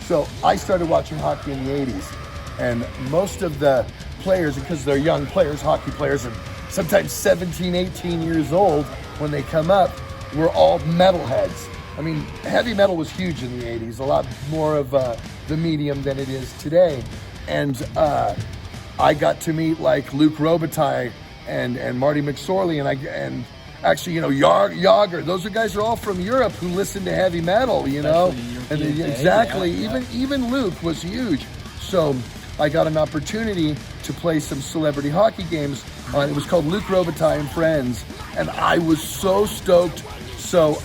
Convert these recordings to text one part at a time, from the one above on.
So I started watching hockey in the 80s. And most of the players, because they're young players, hockey players, and sometimes 17, 18 years old when they come up, were all metalheads. I mean, heavy metal was huge in the 80s, a lot more of the medium than it is today. And I got to meet like Luke Robitaille and Marty McSorley, and actually, Yager. Those guys are all from Europe who listen to heavy metal, And exactly, even Luke was huge. So I got an opportunity to play some celebrity hockey games. It was called Luke Robitaille and Friends, and I was so stoked. So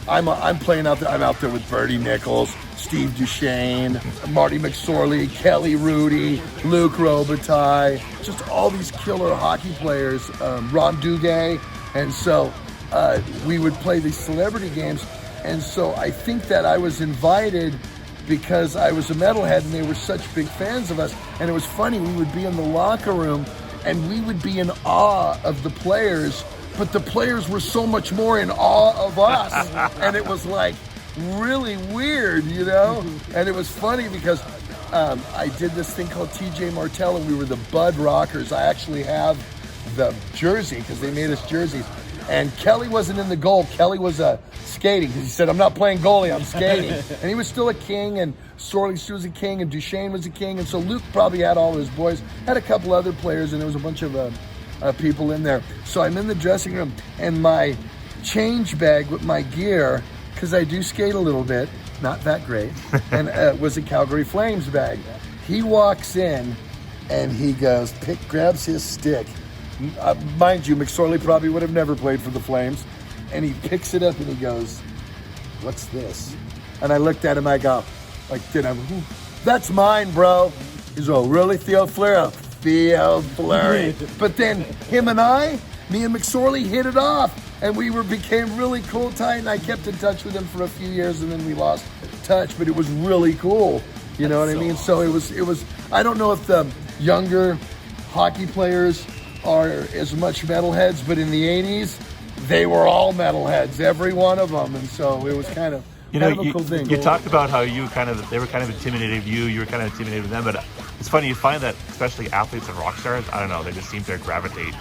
I'm playing out there. I'm out there with Bertie Nichols, Steve Duchesne, Marty McSorley, Kelly Rudy, Luke Robitaille, just all these killer hockey players, Ron Duguay. And so we would play these celebrity games. And so I think that I was invited because I was a metalhead and they were such big fans of us. And it was funny, we would be in the locker room and we would be in awe of the players, but the players were so much more in awe of us. And it was like really weird, And it was funny because I did this thing called TJ Martell and we were the Bud Rockers. I actually have the jersey because they made us jerseys. And Kelly wasn't in the goal. Kelly was skating because he said, I'm not playing goalie, I'm skating. And he was still a king, and Sorley was a king, and Duchesne was a king. And so Luke probably had all of his boys, had a couple other players, and there was a bunch of people in there. So I'm in the dressing room, and my change bag with my gear, because I do skate a little bit, not that great, and was a Calgary Flames bag. He walks in, and he grabs his stick. Mind you, McSorley probably would have never played for the Flames. And he picks it up and he goes, what's this? And I looked at him, I go, that's mine, bro. He's oh, really, Theo Fleury? Theo Fleury. But then him and me and McSorley hit it off. And we became really cool, tight. And I kept in touch with him for a few years and then we lost touch. But it was really cool. You know what I mean? So it was, I don't know if the younger hockey players are as much metalheads, but in the 80s, they were all metalheads, every one of them, and so it was kind of a cool thing. You talked about how they were kind of intimidated of you were kind of intimidated with them, but it's funny, you find that especially athletes and rock stars, I don't know, they just seem to gravitate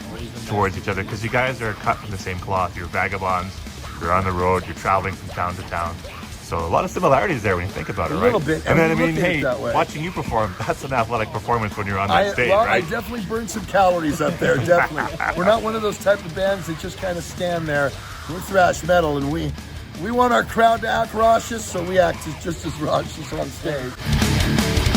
towards each other, because you guys are cut from the same cloth. You're vagabonds, you're on the road, you're traveling from town to town. So a lot of similarities there when you think about it, right? A little bit. And then, watching you perform, that's an athletic performance when you're on that stage, right? I definitely burned some calories up there, definitely. We're not one of those type of bands that just kind of stand there. We're thrash metal, and we want our crowd to act raucous, so we act just as raucous on stage.